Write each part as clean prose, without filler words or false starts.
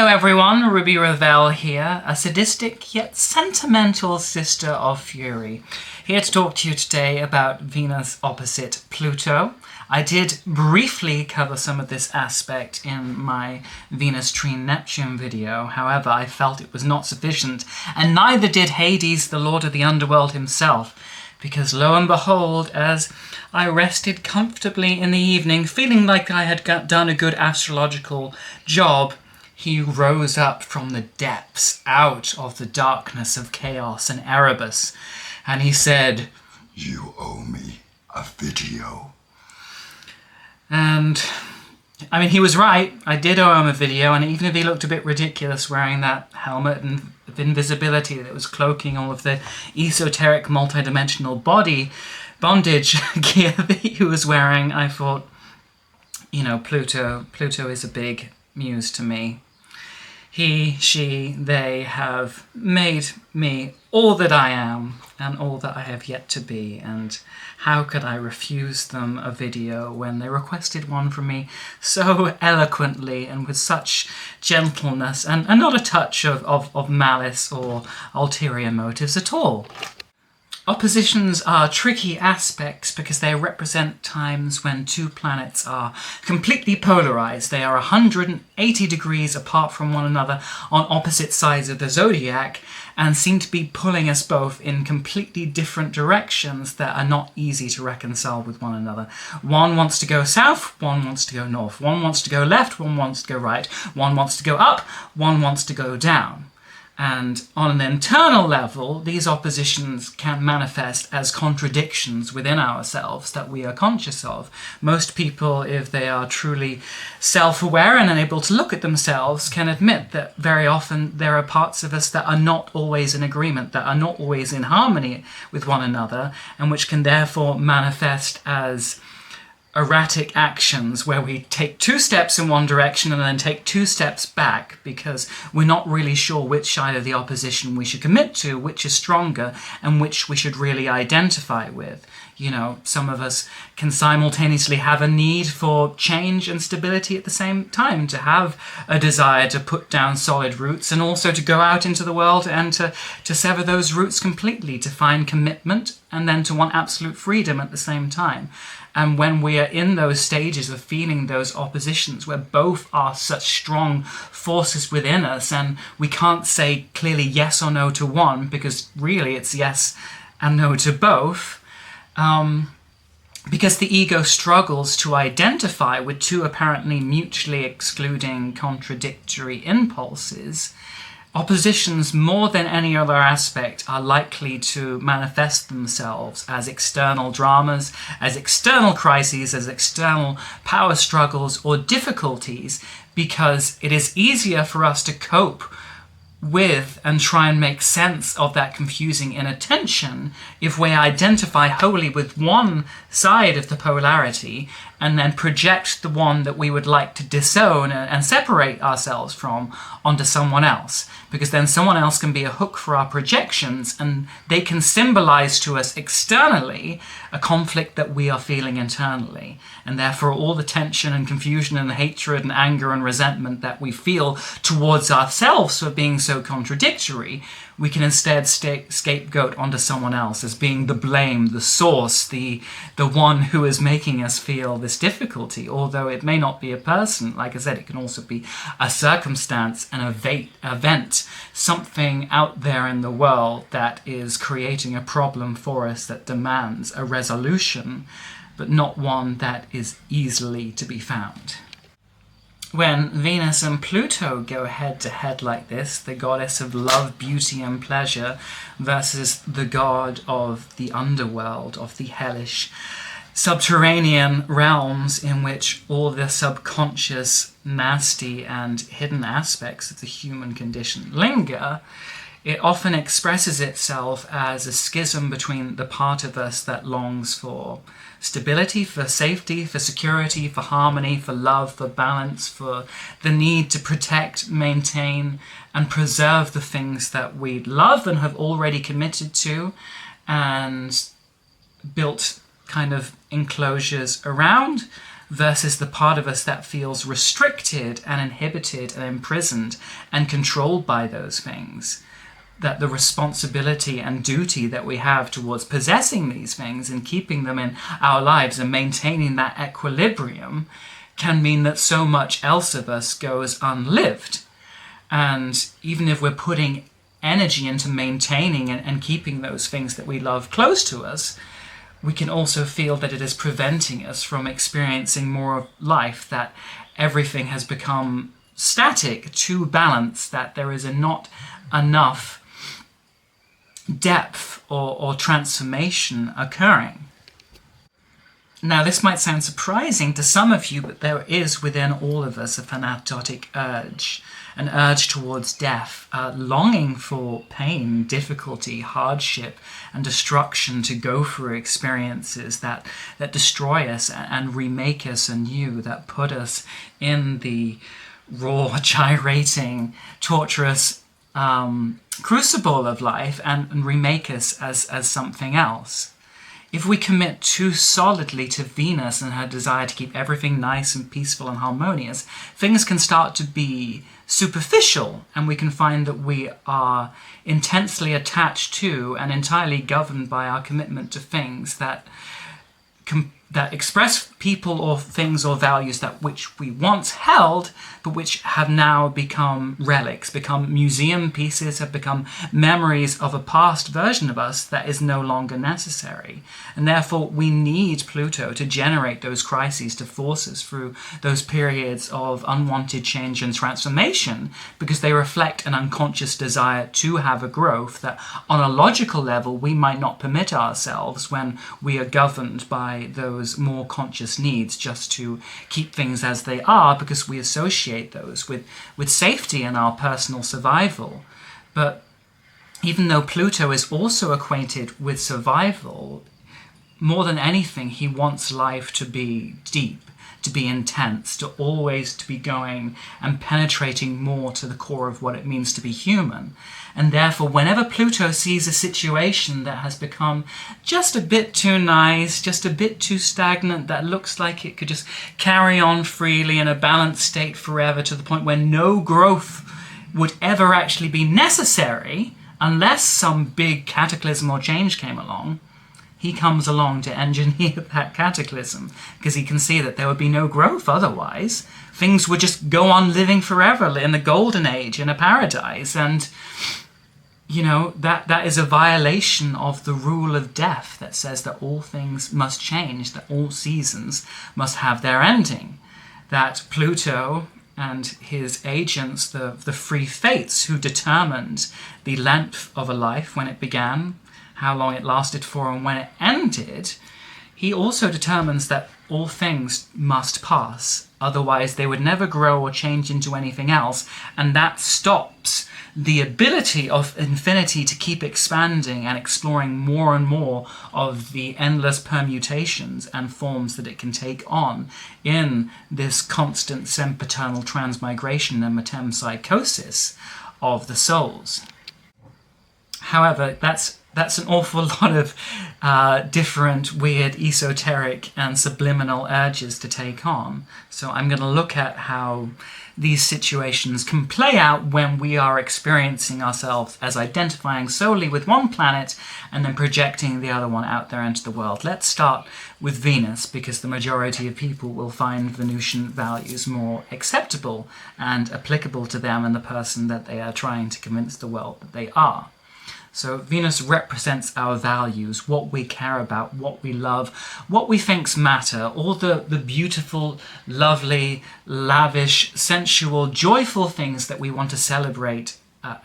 Hello everyone, Ruby Ravel here, a sadistic yet sentimental sister of fury. Here to talk to you today about Venus opposite Pluto. I did briefly cover some of this aspect in my Venus trine Neptune video, however I felt it was not sufficient, and neither did Hades, the lord of the underworld himself, because lo and behold, as I rested comfortably in the evening, feeling like I had done a good astrological job, he rose up from the depths, out of the darkness of chaos and Erebus, and he said, "You owe me a video." And, I mean, he was right. I did owe him a video, and even if he looked a bit ridiculous wearing that helmet and of invisibility that was cloaking all of the esoteric multidimensional body bondage gear that he was wearing, I thought, you know, Pluto is a big muse to me. He, she, they have made me all that I am and all that I have yet to be, and how could I refuse them a video when they requested one from me so eloquently and with such gentleness and not a touch of malice or ulterior motives at all. Oppositions are tricky aspects because they represent times when two planets are completely polarized. They are 180 degrees apart from one another on opposite sides of the zodiac and seem to be pulling us both in completely different directions that are not easy to reconcile with one another. One wants to go south, one wants to go north. One wants to go left, one wants to go right. One wants to go up, one wants to go down. And on an internal level, these oppositions can manifest as contradictions within ourselves that we are conscious of. Most people, if they are truly self-aware and able to look at themselves, can admit that very often there are parts of us that are not always in agreement, that are not always in harmony with one another, and which can therefore manifest as erratic actions where we take 2 steps in one direction and then take 2 steps back because we're not really sure which side of the opposition we should commit to, which is stronger, and which we should really identify with. You know, some of us can simultaneously have a need for change and stability at the same time, to have a desire to put down solid roots and also to go out into the world and to sever those roots completely, to find commitment and then to want absolute freedom at the same time. And when we are in those stages of feeling those oppositions where both are such strong forces within us and we can't say clearly yes or no to one because really it's yes and no to both, because the ego struggles to identify with 2 apparently mutually excluding contradictory impulses, oppositions, more than any other aspect, are likely to manifest themselves as external dramas, as external crises, as external power struggles or difficulties, because it is easier for us to cope with and try and make sense of that confusing inner tension if we identify wholly with one side of the polarity and then project the one that we would like to disown and separate ourselves from onto someone else, because then someone else can be a hook for our projections and they can symbolize to us externally a conflict that we are feeling internally, and therefore all the tension and confusion and hatred and anger and resentment that we feel towards ourselves for being so contradictory, we can instead scapegoat onto someone else as being the blame, the source, the one who is making us feel this difficulty, although it may not be a person. Like I said, it can also be a circumstance, an event, something out there in the world that is creating a problem for us that demands a resolution, but not one that is easily to be found. When Venus and Pluto go head-to-head like this, the goddess of love, beauty and pleasure versus the god of the underworld, of the hellish subterranean realms in which all the subconscious, nasty and hidden aspects of the human condition linger, it often expresses itself as a schism between the part of us that longs for stability, for safety, for security, for harmony, for love, for balance, for the need to protect, maintain, and preserve the things that we love and have already committed to and built kind of enclosures around, versus the part of us that feels restricted and inhibited and imprisoned and controlled by those things. That the responsibility and duty that we have towards possessing these things and keeping them in our lives and maintaining that equilibrium can mean that so much else of us goes unlived. And even if we're putting energy into maintaining and keeping those things that we love close to us, we can also feel that it is preventing us from experiencing more of life, that everything has become static, too balanced, that there is not enough depth or transformation occurring. Now, this might sound surprising to some of you, but there is within all of us a thanatotic urge, an urge towards death, longing for pain, difficulty, hardship, and destruction to go through experiences that destroy us and remake us anew, that put us in the raw, gyrating, torturous crucible of life and remake us as something else. If we commit too solidly to Venus and her desire to keep everything nice and peaceful and harmonious, things can start to be superficial, and we can find that we are intensely attached to and entirely governed by our commitment to things that express people or things or values that which we once held, but which have now become relics, become museum pieces, have become memories of a past version of us that is no longer necessary. And therefore we need Pluto to generate those crises, to force us through those periods of unwanted change and transformation, because they reflect an unconscious desire to have a growth that on a logical level we might not permit ourselves when we are governed by those more conscious needs just to keep things as they are, because we associate those with safety and our personal survival. But even though Pluto is also acquainted with survival, more than anything, he wants life to be deep, to be intense, to always to be going and penetrating more to the core of what it means to be human. And therefore, whenever Pluto sees a situation that has become just a bit too nice, just a bit too stagnant, that looks like it could just carry on freely in a balanced state forever to the point where no growth would ever actually be necessary unless some big cataclysm or change came along, he comes along to engineer that cataclysm, because he can see that there would be no growth otherwise. Things would just go on living forever in the golden age, in a paradise. And, you know, that is a violation of the rule of death that says that all things must change, that all seasons must have their ending. That Pluto and his agents, the free fates who determined the length of a life when it began, how long it lasted for, and when it ended, he also determines that all things must pass, otherwise they would never grow or change into anything else, and that stops the ability of infinity to keep expanding and exploring more and more of the endless permutations and forms that it can take on in this constant sempiternal transmigration and metempsychosis of the souls. However, that's an awful lot of different, weird, esoteric and subliminal urges to take on. So I'm going to look at how these situations can play out when we are experiencing ourselves as identifying solely with one planet and then projecting the other one out there into the world. Let's start with Venus, because the majority of people will find Venusian values more acceptable and applicable to them and the person that they are trying to convince the world that they are. So Venus represents our values, what we care about, what we love, what we think matter, all the beautiful, lovely, lavish, sensual, joyful things that we want to celebrate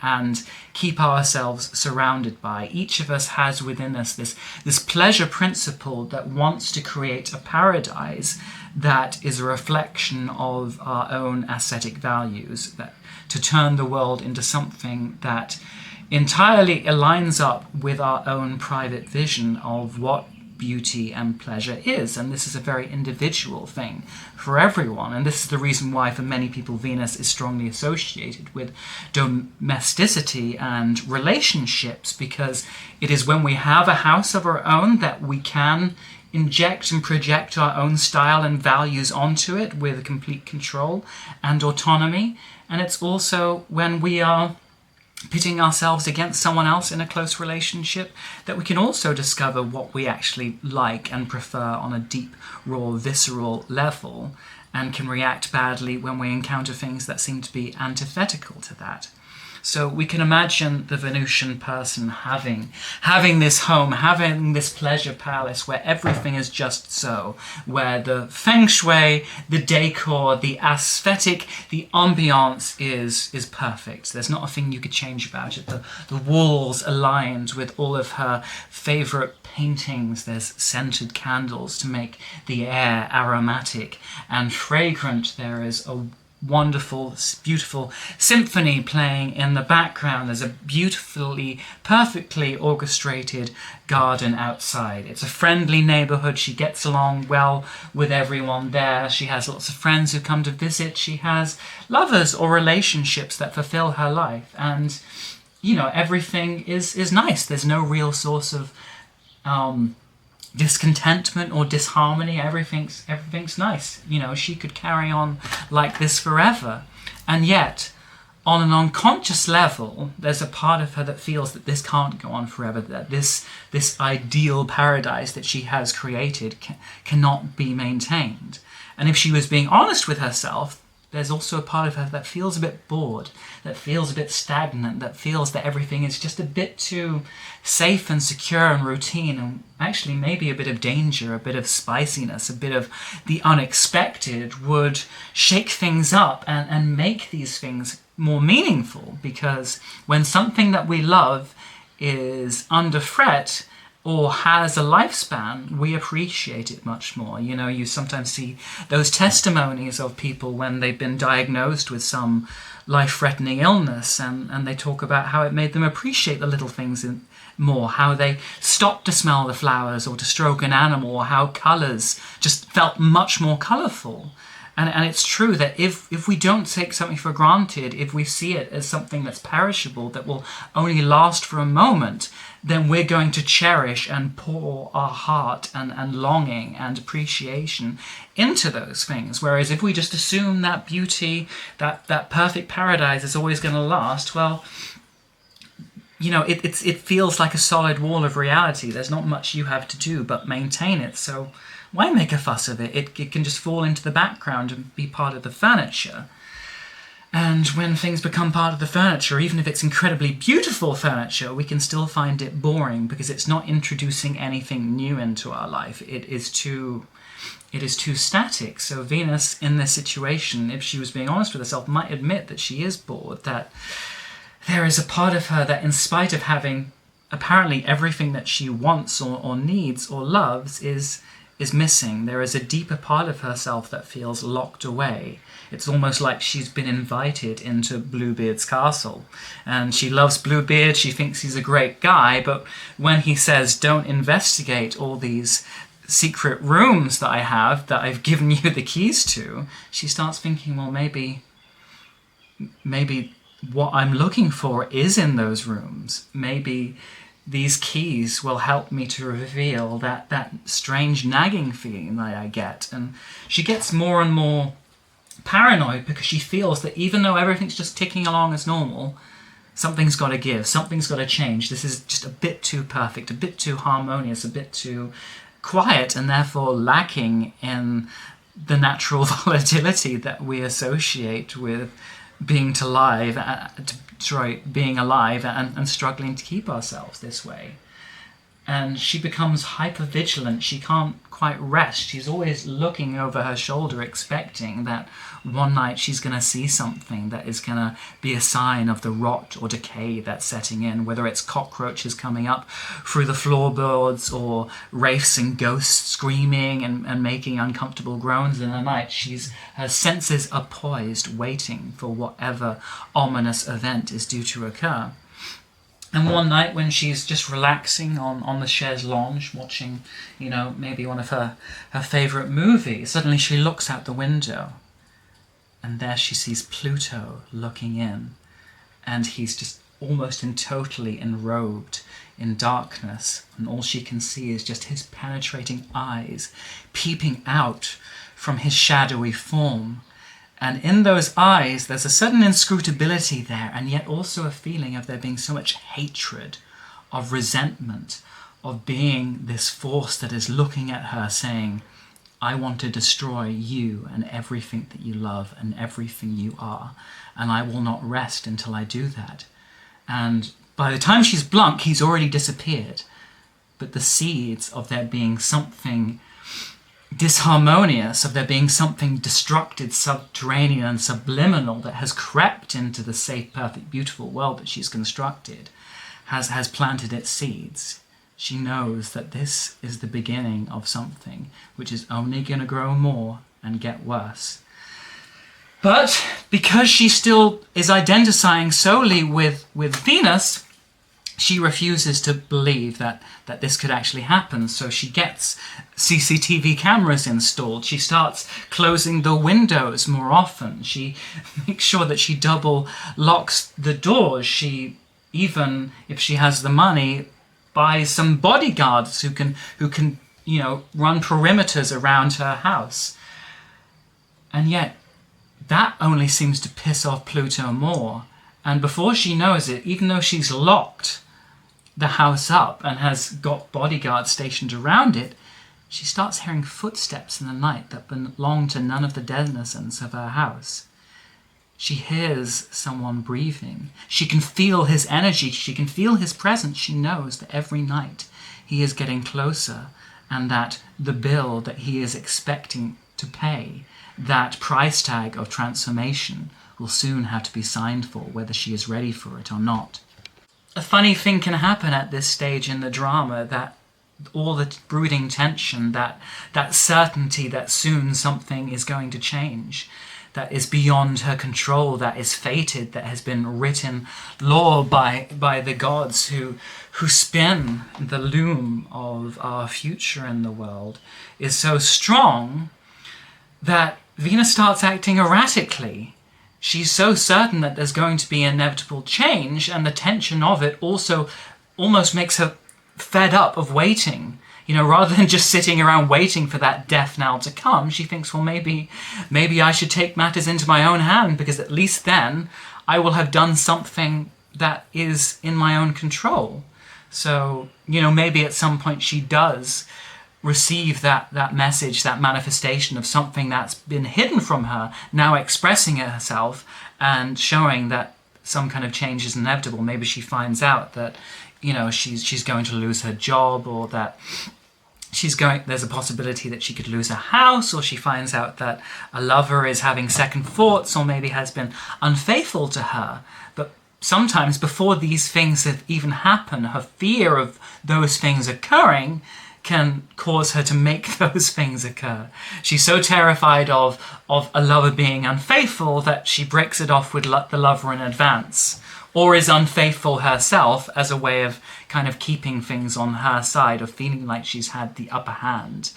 and keep ourselves surrounded by. Each of us has within us this pleasure principle that wants to create a paradise that is a reflection of our own aesthetic values, that to turn the world into something that entirely aligns up with our own private vision of what beauty and pleasure is. And this is a very individual thing for everyone. And this is the reason why for many people Venus is strongly associated with domesticity and relationships, because it is when we have a house of our own that we can inject and project our own style and values onto it with complete control and autonomy. And it's also when we are pitting ourselves against someone else in a close relationship that we can also discover what we actually like and prefer on a deep, raw, visceral level, and can react badly when we encounter things that seem to be antithetical to that. So we can imagine the Venusian person having this home, having this pleasure palace where everything is just so, where the feng shui, the decor, the aesthetic, the ambiance is perfect. There's not a thing you could change about it. The walls aligned with all of her favorite paintings. There's scented candles to make the air aromatic and fragrant. There is a wonderful, beautiful symphony playing in the background. There's a beautifully, perfectly orchestrated garden outside. It's a friendly neighborhood. She gets along well with everyone there. She has lots of friends who come to visit. She has lovers or relationships that fulfill her life. And, everything is nice. There's no real source of discontentment or disharmony. Everything's nice. She could carry on like this forever. And yet, on an unconscious level, there's a part of her that feels that this can't go on forever, that this ideal paradise that she has created cannot be maintained. And if she was being honest with herself, there's also a part of her that feels a bit bored, that feels a bit stagnant, that feels that everything is just a bit too safe and secure and routine, and actually maybe a bit of danger, a bit of spiciness, a bit of the unexpected would shake things up and make these things more meaningful. Because when something that we love is under threat or has a lifespan, we appreciate it much more. You sometimes see those testimonies of people when they've been diagnosed with some life-threatening illness, and they talk about how it made them appreciate the little things more, how they stopped to smell the flowers or to stroke an animal, or how colours just felt much more colourful. And it's true that if we don't take something for granted, if we see it as something that's perishable, that will only last for a moment, then we're going to cherish and pour our heart and longing and appreciation into those things. Whereas if we just assume that beauty, that perfect paradise is always going to last, well, it feels like a solid wall of reality. There's not much you have to do but maintain it. So why make a fuss of it? It can just fall into the background and be part of the furniture. And when things become part of the furniture, even if it's incredibly beautiful furniture, we can still find it boring because it's not introducing anything new into our life. It is too static. So Venus, in this situation, if she was being honest with herself, might admit that she is bored, that there is a part of her that, in spite of having apparently everything that she wants or needs or loves, is missing. There is a deeper part of herself that feels locked away. It's almost like she's been invited into Bluebeard's castle. And she loves Bluebeard, she thinks he's a great guy, but when he says, don't investigate all these secret rooms that I have, that I've given you the keys to, she starts thinking, well, maybe what I'm looking for is in those rooms. Maybe these keys will help me to reveal that strange nagging feeling that I get. And she gets more and more paranoid because she feels that even though everything's just ticking along as normal, something's got to give, something's got to change. This is just a bit too perfect, a bit too harmonious, a bit too quiet, and therefore lacking in the natural volatility that we associate with being alive and struggling to keep ourselves this way. And she becomes hyper-vigilant. She can't quite rest. She's always looking over her shoulder, expecting that one night she's going to see something that is going to be a sign of the rot or decay that's setting in, whether it's cockroaches coming up through the floorboards or wraiths and ghosts screaming and making uncomfortable groans in the night. Her senses are poised, waiting for whatever ominous event is due to occur. And one night when she's just relaxing on the chaise lounge, watching, maybe one of her favourite movies, suddenly she looks out the window and there she sees Pluto looking in, and he's just almost and totally enrobed in darkness, and all she can see is just his penetrating eyes peeping out from his shadowy form. And in those eyes there's a sudden inscrutability there, and yet also a feeling of there being so much hatred, of resentment, of being this force that is looking at her saying, I want to destroy you and everything that you love and everything you are, and I will not rest until I do that. And by the time she's blunt, he's already disappeared. But the seeds of there being something disharmonious, of there being something destructive, subterranean and subliminal that has crept into the safe, perfect, beautiful world that she's constructed, has planted its seeds. She knows that this is the beginning of something which is only going to grow more and get worse. But because she still is identifying solely with Venus, she refuses to believe that this could actually happen. So she gets CCTV cameras installed. She starts closing the windows more often. She makes sure that she double locks the doors. She, even if she has the money, buys some bodyguards who can run perimeters around her house. And yet that only seems to piss off Pluto more. And before she knows it, even though she's locked the house up and has got bodyguards stationed around it, she starts hearing footsteps in the night that belong to none of the denizens of her house. She hears someone breathing. She can feel his energy. She can feel his presence. She knows that every night he is getting closer, and that the bill that he is expecting to pay, that price tag of transformation, will soon have to be signed for, whether she is ready for it or not. A funny thing can happen at this stage in the drama, that all the brooding tension, that certainty that soon something is going to change, that is beyond her control, that is fated, that has been written law by the gods who spin the loom of our future in the world, is so strong that Venus starts acting erratically. She's so certain that there's going to be inevitable change, and the tension of it also almost makes her fed up of waiting. Rather than just sitting around waiting for that death knell to come, she thinks, well, maybe I should take matters into my own hand, because at least then I will have done something that is in my own control. So, maybe at some point she does receive that message, that manifestation of something that's been hidden from her, now expressing it herself and showing that some kind of change is inevitable. Maybe she finds out that, she's going to lose her job, or that there's a possibility that she could lose her house, or she finds out that a lover is having second thoughts, or maybe has been unfaithful to her. But sometimes before these things have even happened, her fear of those things occurring can cause her to make those things occur. She's so terrified of a lover being unfaithful that she breaks it off with the lover in advance, or is unfaithful herself as a way of kind of keeping things on her side, of feeling like she's had the upper hand.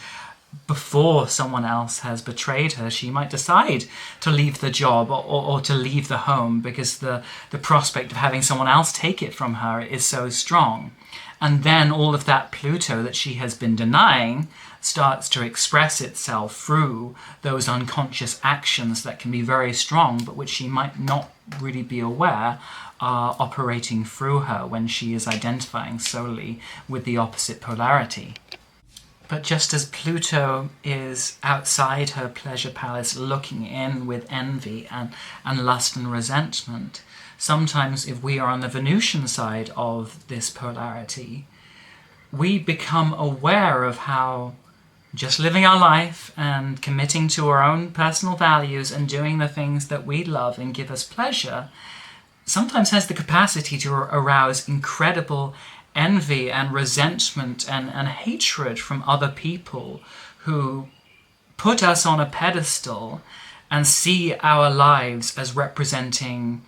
Before someone else has betrayed her, she might decide to leave the job or to leave the home, because the prospect of having someone else take it from her is so strong. And then all of that Pluto that she has been denying starts to express itself through those unconscious actions that can be very strong, but which she might not really be aware are operating through her when she is identifying solely with the opposite polarity. But just as Pluto is outside her pleasure palace looking in with envy and lust and resentment, sometimes if we are on the Venusian side of this polarity, we become aware of how just living our life and committing to our own personal values and doing the things that we love and give us pleasure sometimes has the capacity to arouse incredible envy and resentment and hatred from other people who put us on a pedestal and see our lives as representing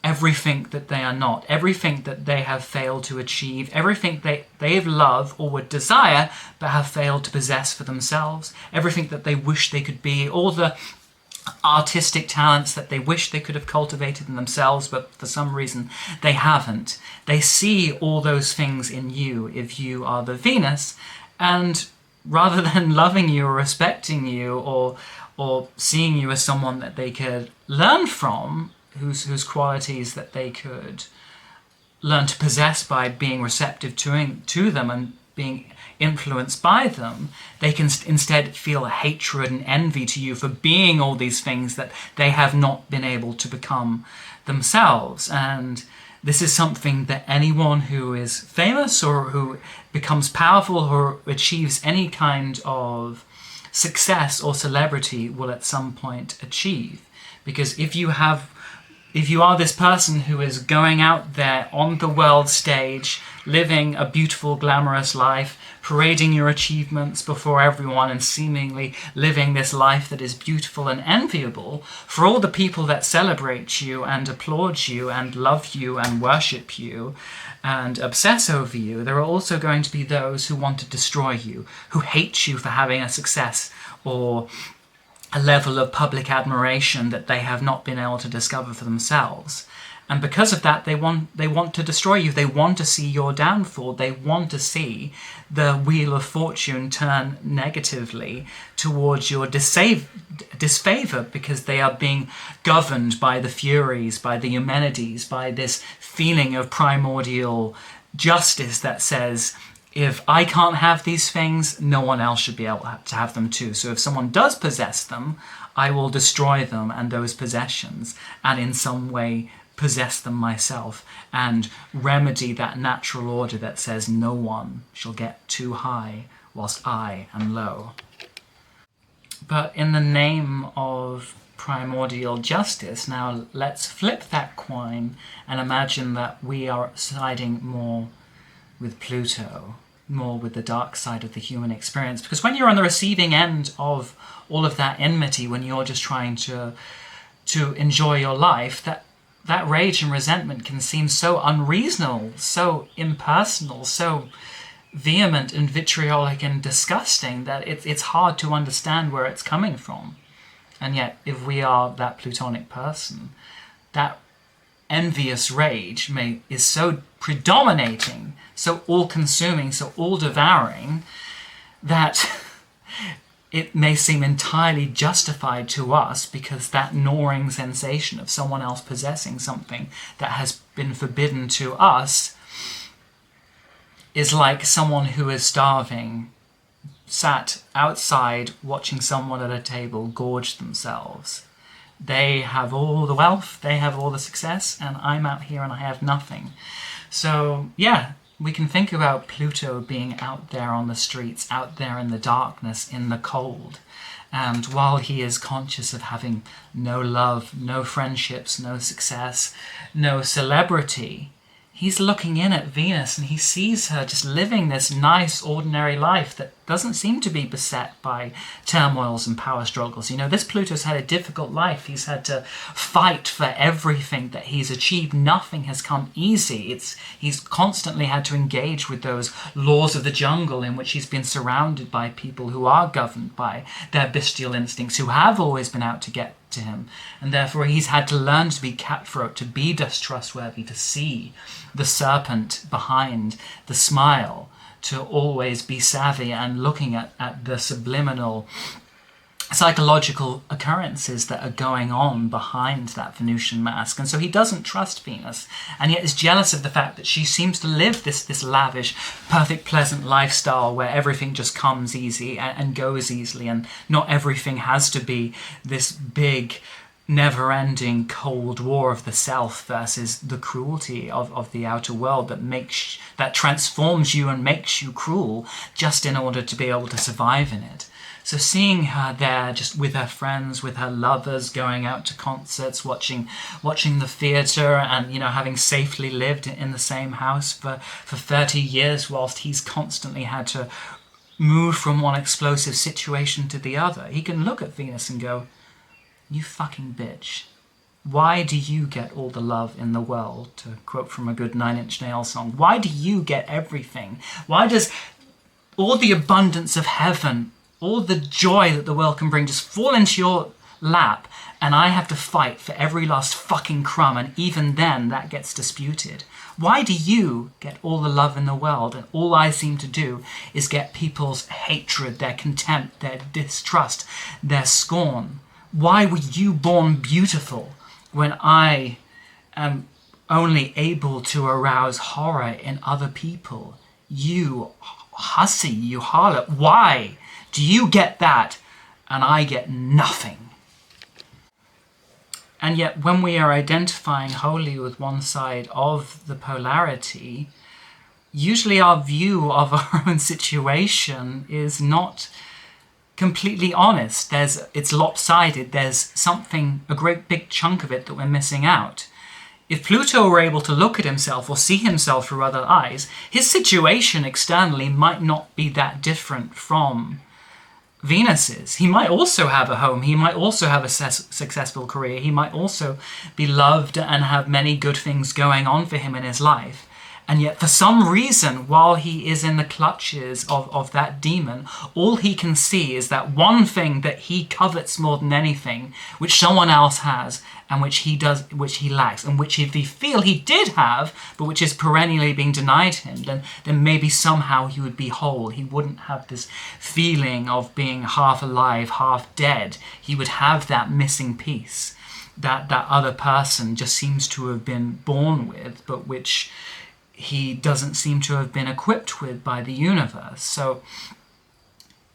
everything that they are not, everything that they have failed to achieve, everything they love or would desire but have failed to possess for themselves, everything that they wish they could be, all the artistic talents that they wish they could have cultivated in themselves, but for some reason they haven't. They see all those things in you if you are the Venus, and rather than loving you or respecting you or seeing you as someone that they could learn from, whose qualities that they could learn to possess by being receptive to them and being influenced by them, they can instead feel hatred and envy to you for being all these things that they have not been able to become themselves. And this is something that anyone who is famous or who becomes powerful or achieves any kind of success or celebrity will at some point achieve. Because if you are this person who is going out there on the world stage, living a beautiful, glamorous life, parading your achievements before everyone and seemingly living this life that is beautiful and enviable, for all the people that celebrate you and applaud you and love you and worship you and obsess over you, there are also going to be those who want to destroy you, who hate you for having a success or a level of public admiration that they have not been able to discover for themselves. And because of that, they want to destroy you. They want to see your downfall. They want to see the wheel of fortune turn negatively towards your disfavor, because they are being governed by the Furies, by the Eumenides, by this feeling of primordial justice that says, if I can't have these things, no one else should be able to have them too. So if someone does possess them, I will destroy them and those possessions, and in some way possess them myself and remedy that natural order that says no one shall get too high whilst I am low. But in the name of primordial justice, now let's flip that coin and imagine that we are siding more with Pluto, more with the dark side of the human experience. Because when you're on the receiving end of all of that enmity, when you're just trying to enjoy your life, that rage and resentment can seem so unreasonable, so impersonal, so vehement and vitriolic and disgusting that it's hard to understand where it's coming from. And yet, if we are that Plutonic person, that envious rage is so predominating, so all-consuming, so all-devouring, that it may seem entirely justified to us, because that gnawing sensation of someone else possessing something that has been forbidden to us is like someone who is starving, sat outside watching someone at a table gorge themselves. They have all the wealth, they have all the success, and I'm out here and I have nothing. So, yeah, we can think about Pluto being out there on the streets, out there in the darkness, in the cold. And while he is conscious of having no love, no friendships, no success, no celebrity, he's looking in at Venus and he sees her just living this nice, ordinary life that doesn't seem to be beset by turmoils and power struggles. You know, this Pluto's had a difficult life. He's had to fight for everything that he's achieved. Nothing has come easy. He's constantly had to engage with those laws of the jungle in which he's been surrounded by people who are governed by their bestial instincts, who have always been out to get to him, and therefore he's had to learn to be cutthroat, to be distrustworthy, to see the serpent behind the smile, to always be savvy and looking at the subliminal psychological occurrences that are going on behind that Venusian mask. And so he doesn't trust Venus, and yet is jealous of the fact that she seems to live this lavish, perfect, pleasant lifestyle where everything just comes easy and goes easily, and not everything has to be this big, never-ending cold war of the self versus the cruelty of the outer world that transforms you and makes you cruel just in order to be able to survive in it. So seeing her there, just with her friends, with her lovers, going out to concerts, watching the theatre, and, you know, having safely lived in the same house for 30 years whilst he's constantly had to move from one explosive situation to the other, he can look at Venus and go, "You fucking bitch. Why do you get all the love in the world?" To quote from a good Nine Inch Nails song. Why do you get everything? Why does all the abundance of heaven, all the joy that the world can bring, just fall into your lap, and I have to fight for every last fucking crumb, and even then that gets disputed. Why do you get all the love in the world, and all I seem to do is get people's hatred, their contempt, their distrust, their scorn? Why were you born beautiful when I am only able to arouse horror in other people? You hussy, you harlot, why do you get that and I get nothing? And yet when we are identifying wholly with one side of the polarity, usually our view of our own situation is not completely honest. It's lopsided. There's something, a great big chunk of it that we're missing out. If Pluto were able to look at himself or see himself through other eyes, his situation externally might not be that different from Venus's. He might also have a home, he might also have a successful career, he might also be loved and have many good things going on for him in his life. And yet for some reason, while he is in the clutches of that demon, all he can see is that one thing that he covets more than anything, which someone else has, and which he lacks, and which if he feel he did have, but which is perennially being denied him, then maybe somehow he would be whole. He wouldn't have this feeling of being half alive, half dead. He would have that missing piece that other person just seems to have been born with, but which he doesn't seem to have been equipped with by the universe. So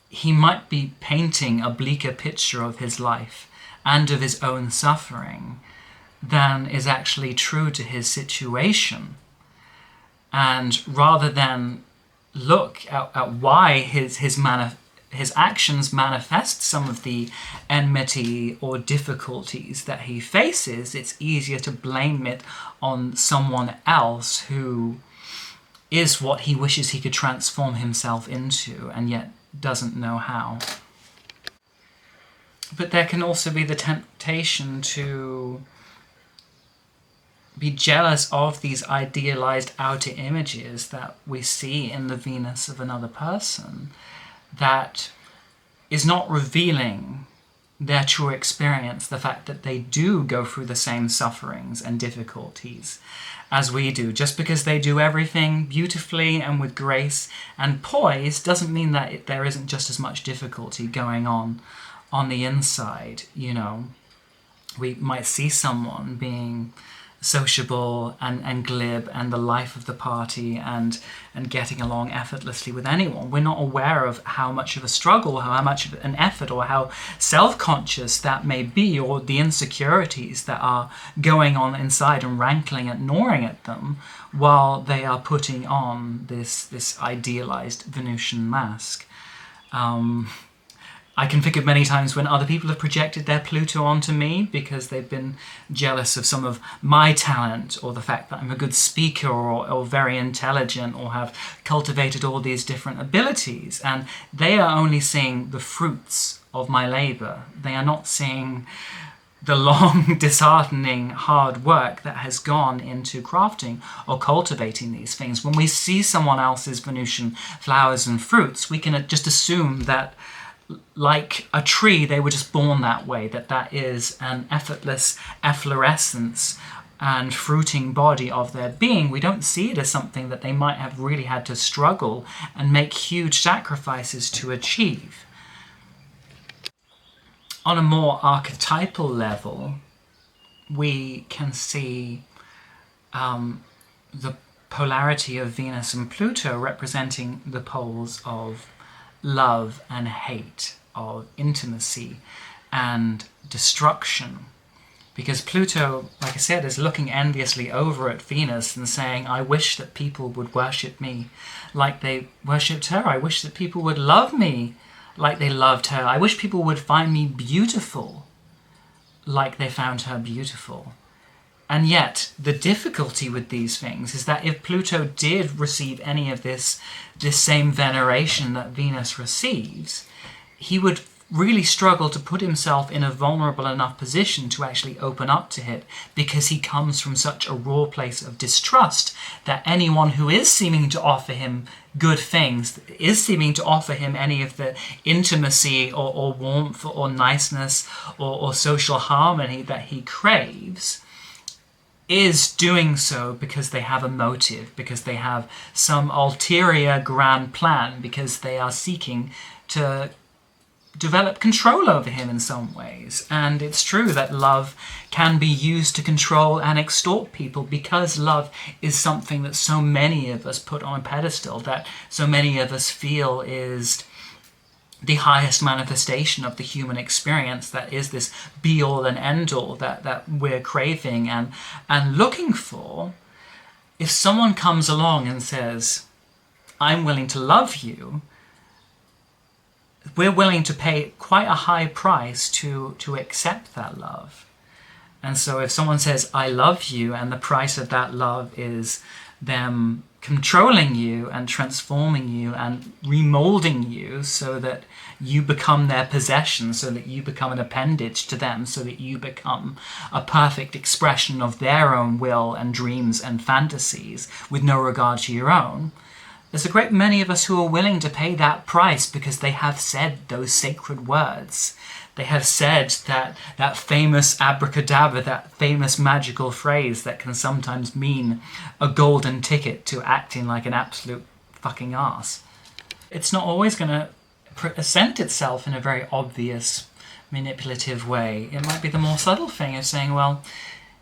he might be painting a bleaker picture of his life and of his own suffering than is actually true to his situation. And rather than look at why his actions manifest some of the enmity or difficulties that he faces, it's easier to blame it on someone else who is what he wishes he could transform himself into and yet doesn't know how. But there can also be the temptation to be jealous of these idealized outer images that we see in the Venus of another person that is not revealing their true experience, the fact that they do go through the same sufferings and difficulties as we do. Just because they do everything beautifully and with grace and poise doesn't mean that there isn't just as much difficulty going on the inside. You know, we might see someone being sociable and glib and the life of the party and getting along effortlessly with anyone. We're not aware of how much of a struggle, how much of an effort, or how self-conscious that may be, or the insecurities that are going on inside and rankling and gnawing at them while they are putting on this idealized Venusian mask. I can think of many times when other people have projected their Pluto onto me because they've been jealous of some of my talent, or the fact that I'm a good speaker or very intelligent, or have cultivated all these different abilities. And they are only seeing the fruits of my labor. They are not seeing the long, disheartening, hard work that has gone into crafting or cultivating these things. When we see someone else's Venusian flowers and fruits, we can just assume that, like a tree, they were just born that way, that is an effortless efflorescence and fruiting body of their being. We don't see it as something that they might have really had to struggle and make huge sacrifices to achieve. On a more archetypal level, we can see the polarity of Venus and Pluto representing the poles of love and hate, of intimacy and destruction. Because Pluto, like I said, is looking enviously over at Venus and saying, I wish that people would worship me like they worshipped her. I wish that people would love me like they loved her. I wish people would find me beautiful like they found her beautiful. And yet, the difficulty with these things is that if Pluto did receive any of this same veneration that Venus receives, he would really struggle to put himself in a vulnerable enough position to actually open up to it, because he comes from such a raw place of distrust that anyone who is seeming to offer him good things, is seeming to offer him any of the intimacy or warmth or niceness or social harmony that he craves, is doing so because they have a motive, because they have some ulterior grand plan, because they are seeking to develop control over him in some ways. And it's true that love can be used to control and extort people, because love is something that so many of us put on a pedestal, that so many of us feel is the highest manifestation of the human experience, that is this be-all and end-all that we're craving and looking for. If someone comes along and says, I'm willing to love you, we're willing to pay quite a high price to accept that love. And so if someone says, I love you, and the price of that love is them controlling you and transforming you and remolding you so that you become their possession, so that you become an appendage to them, so that you become a perfect expression of their own will and dreams and fantasies with no regard to your own, there's a great many of us who are willing to pay that price because they have said those sacred words. They have said that famous abracadabra, that famous magical phrase that can sometimes mean a golden ticket to acting like an absolute fucking arse. It's not always going to present itself in a very obvious, manipulative way. It might be the more subtle thing of saying, well,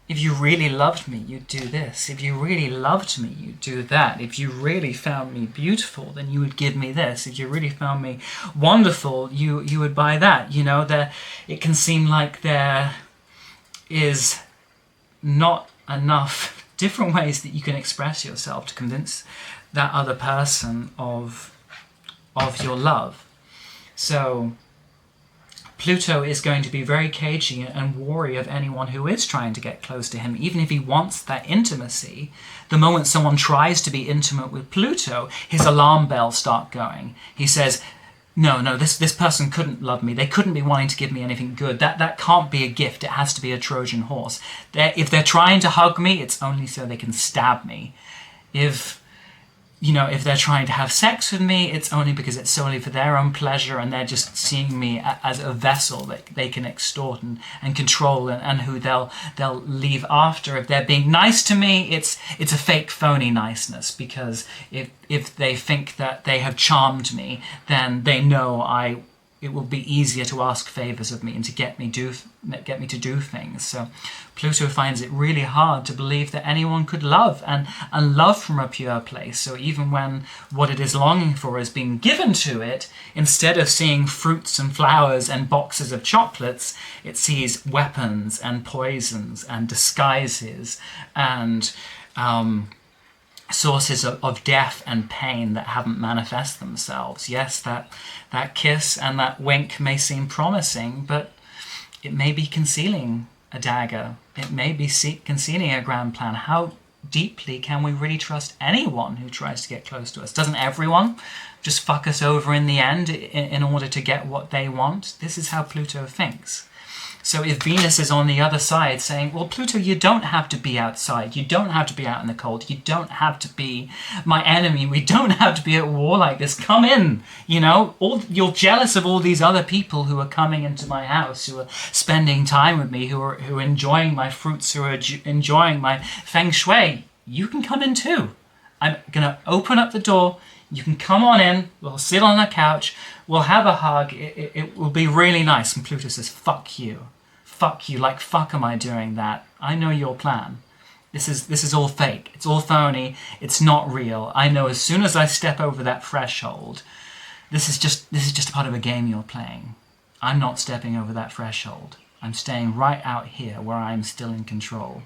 if you really loved me, you'd do this. If you really loved me, you'd do that. If you really found me beautiful, then you would give me this. If you really found me wonderful, you would buy that. You know, it can seem like there is not enough different ways that you can express yourself to convince that other person of your love. So Pluto is going to be very cagey and wary of anyone who is trying to get close to him, even if he wants that intimacy. The moment someone tries to be intimate with Pluto, his alarm bells start going. He says, no, this person couldn't love me. They couldn't be wanting to give me anything good. That can't be a gift. It has to be a Trojan horse. If they're trying to hug me, it's only so they can stab me. If they're trying to have sex with me, it's only because it's solely for their own pleasure, and they're just seeing me as a vessel that they can extort and control, and who they'll leave after. If they're being nice to me, it's a fake, phony niceness, because if they think that they have charmed me, then they know it will be easier to ask favors of me and to get me to do things. So Pluto finds it really hard to believe that anyone could love and love from a pure place. So even when what it is longing for is being given to it, instead of seeing fruits and flowers and boxes of chocolates, it sees weapons and poisons and disguises and sources of death and pain that haven't manifest themselves. Yes, that kiss and that wink may seem promising, but it may be concealing a dagger. It may be concealing a grand plan. How deeply can we really trust anyone who tries to get close to us? Doesn't everyone just fuck us over in the end in order to get what they want? This is how Pluto thinks. So if Venus is on the other side saying, well, Pluto, you don't have to be outside. You don't have to be out in the cold. You don't have to be my enemy. We don't have to be at war like this. Come in. You're jealous of all these other people who are coming into my house, who are spending time with me, who are enjoying my fruits, who are enjoying my feng shui. You can come in too. I'm going to open up the door. You can come on in, we'll sit on the couch, we'll have a hug, it will be really nice. And Pluto says, fuck you, like fuck am I doing that? I know your plan. This is all fake, it's all phony, it's not real. I know as soon as I step over that threshold, this is just a part of a game you're playing. I'm not stepping over that threshold. I'm staying right out here where I'm still in control.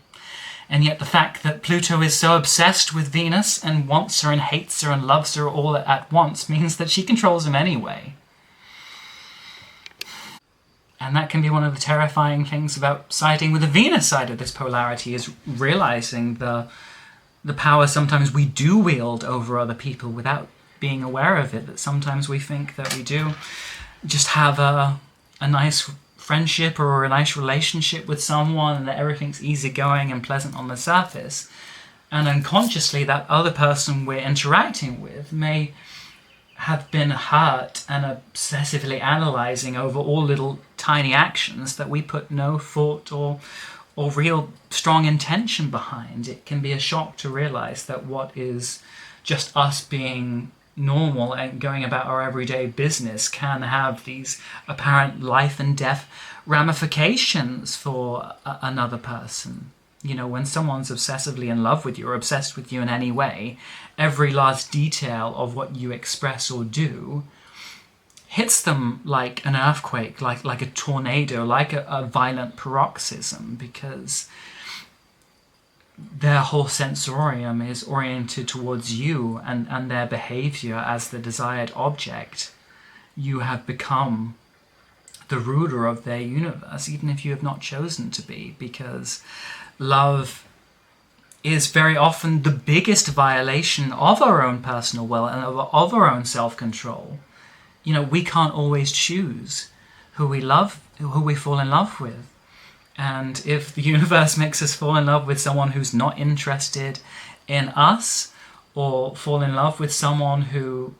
And yet the fact that Pluto is so obsessed with Venus and wants her and hates her and loves her all at once means that she controls him anyway. And that can be one of the terrifying things about siding with the Venus side of this polarity, is realizing the power sometimes we do wield over other people without being aware of it, that sometimes we think that we do just have a a nice friendship or a nice relationship with someone and that everything's easygoing and pleasant on the surface, and unconsciously that other person we're interacting with may have been hurt and obsessively analysing over all little tiny actions that we put no thought or real strong intention behind. It can be a shock to realise that what is just us being normal and going about our everyday business can have these apparent life and death ramifications for another person. You know, when someone's obsessively in love with you or obsessed with you in any way, every last detail of what you express or do hits them like an earthquake, like a tornado, like a violent paroxysm, because their whole sensorium is oriented towards you and their behavior as the desired object. You have become the ruler of their universe, even if you have not chosen to be, because love is very often the biggest violation of our own personal will and of our own self-control. You know, we can't always choose who we love, who we fall in love with. And if the universe makes us fall in love with someone who's not interested in us, or fall in love with someone who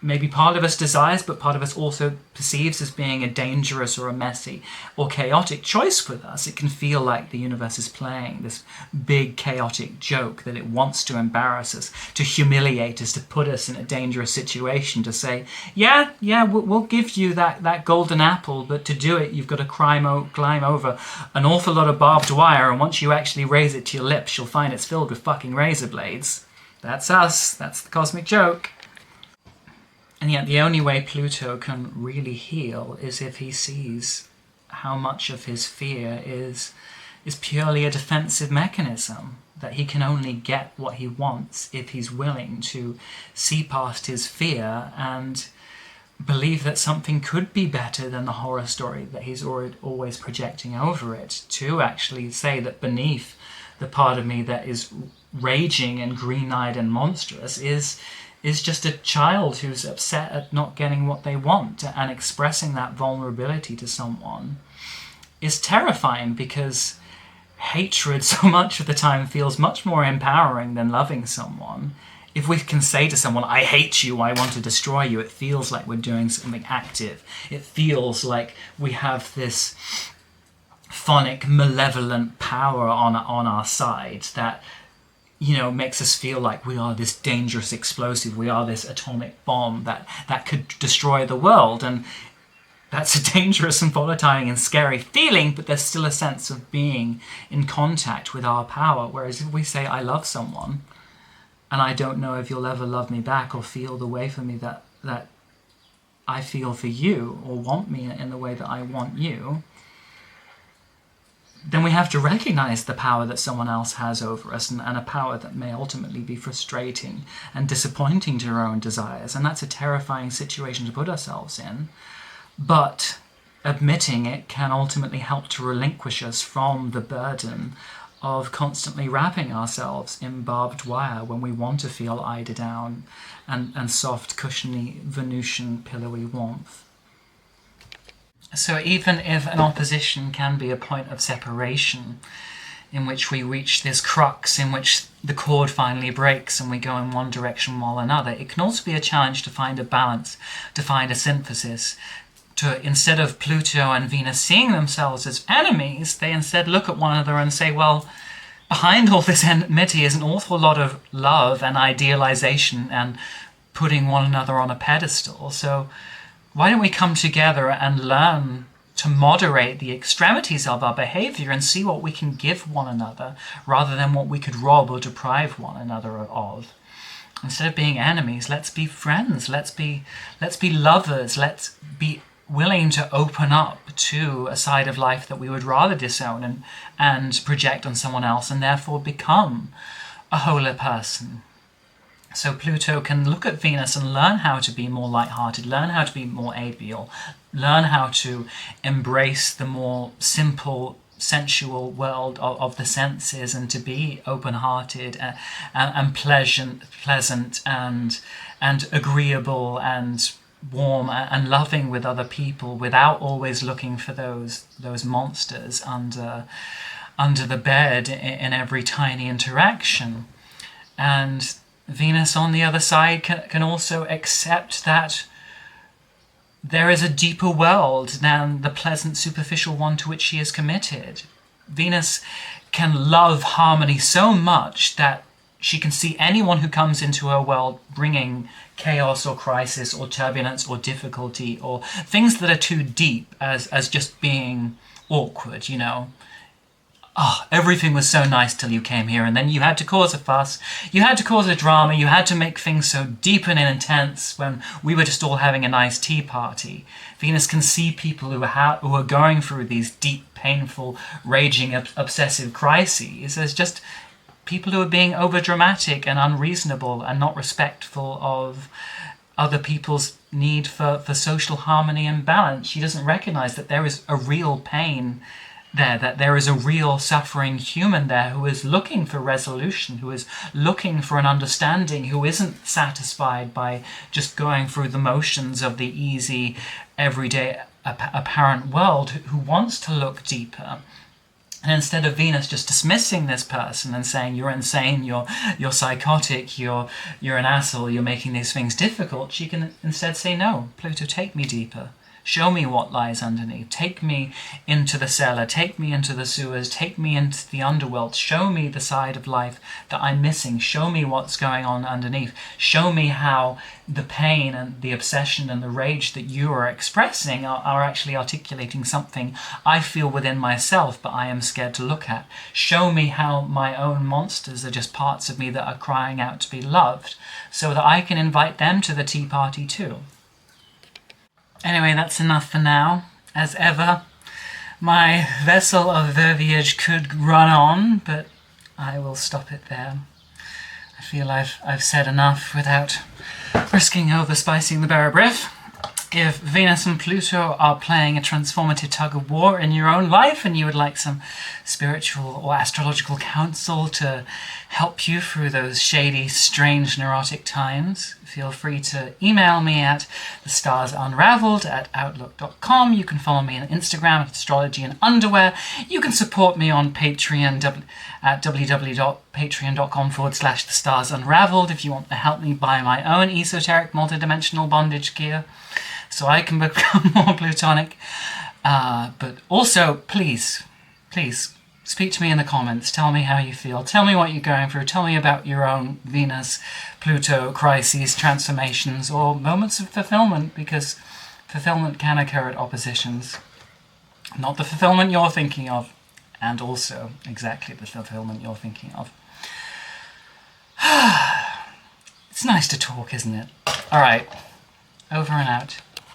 maybe part of us desires, but part of us also perceives as being a dangerous or a messy or chaotic choice with us, it can feel like the universe is playing this big chaotic joke, that it wants to embarrass us, to humiliate us, to put us in a dangerous situation, to say, yeah, we'll give you that golden apple, but to do it, you've got to climb over an awful lot of barbed wire, and once you actually raise it to your lips, you'll find it's filled with fucking razor blades. That's us. That's the cosmic joke. And yet the only way Pluto can really heal is if he sees how much of his fear is purely a defensive mechanism, that he can only get what he wants if he's willing to see past his fear and believe that something could be better than the horror story that he's always projecting over it, to actually say that beneath the part of me that is raging and green-eyed and monstrous is just a child who's upset at not getting what they want, and expressing that vulnerability to someone is terrifying, because hatred so much of the time feels much more empowering than loving someone. If we can say to someone, I hate you, I want to destroy you, it feels like we're doing something active. It feels like we have this phonic, malevolent power on our side that, you know, makes us feel like we are this dangerous explosive, we are this atomic bomb that could destroy the world. And that's a dangerous and volatile and scary feeling, but there's still a sense of being in contact with our power. Whereas if we say, I love someone, and I don't know if you'll ever love me back or feel the way for me that I feel for you, or want me in the way that I want you, then we have to recognize the power that someone else has over us, and a power that may ultimately be frustrating and disappointing to our own desires. And that's a terrifying situation to put ourselves in. But admitting it can ultimately help to relinquish us from the burden of constantly wrapping ourselves in barbed wire when we want to feel eider down and soft, cushiony, Venusian, pillowy warmth. So even if an opposition can be a point of separation, in which we reach this crux in which the cord finally breaks and we go in one direction while another, it can also be a challenge to find a balance, to find a synthesis, to, instead of Pluto and Venus seeing themselves as enemies, they instead look at one another and say, well, behind all this enmity is an awful lot of love and idealization and putting one another on a pedestal. So why don't we come together and learn to moderate the extremities of our behavior and see what we can give one another rather than what we could rob or deprive one another of. Instead of being enemies, let's be friends, let's be lovers, let's be willing to open up to a side of life that we would rather disown and project on someone else, and therefore become a wholer person. So Pluto can look at Venus and learn how to be more light-hearted, learn how to be more avial, learn how to embrace the more simple, sensual world of the senses, and to be open-hearted and pleasant and agreeable and warm and loving with other people without always looking for those monsters under the bed in every tiny interaction. And Venus, on the other side, can also accept that there is a deeper world than the pleasant, superficial one to which she is committed. Venus can love harmony so much that she can see anyone who comes into her world bringing chaos or crisis or turbulence or difficulty or things that are too deep as just being awkward, you know. Oh, everything was so nice till you came here, and then you had to cause a fuss, you had to cause a drama, you had to make things so deep and intense when we were just all having a nice tea party. Venus can see people who are going through these deep, painful, raging, obsessive crises as just people who are being overdramatic and unreasonable and not respectful of other people's need for social harmony and balance. She doesn't recognize that there is a real pain there, that there is a real suffering human there who is looking for resolution, who is looking for an understanding, who isn't satisfied by just going through the motions of the easy, everyday, apparent world, who wants to look deeper. And instead of Venus just dismissing this person and saying, you're insane, you're psychotic, you're an asshole, you're making these things difficult, she can instead say, no, Pluto, take me deeper. Show me what lies underneath. Take me into the cellar. Take me into the sewers. Take me into the underworld. Show me the side of life that I'm missing. Show me what's going on underneath. Show me how the pain and the obsession and the rage that you are expressing are actually articulating something I feel within myself, but I am scared to look at. Show me how my own monsters are just parts of me that are crying out to be loved, so that I can invite them to the tea party too. Anyway, that's enough for now. As ever, my vessel of verbiage could run on, but I will stop it there. I feel I've said enough without risking overspicing the Bearbrief. If Venus and Pluto are playing a transformative tug of war in your own life and you would like some spiritual or astrological counsel to help you through those shady, strange, neurotic times, feel free to email me at thestarsunraveled@outlook.com. You can follow me on Instagram at Astrology and Underwear. You can support me on Patreon at www.patreon.com/thestarsunraveled if you want to help me buy my own esoteric multidimensional bondage gear so I can become more plutonic. But also, please, speak to me in the comments. Tell me how you feel. Tell me what you're going through. Tell me about your own Venus, Pluto crises, transformations, or moments of fulfillment, because fulfillment can occur at oppositions. Not the fulfillment you're thinking of, and also exactly the fulfillment you're thinking of. It's nice to talk, isn't it? All right, over and out.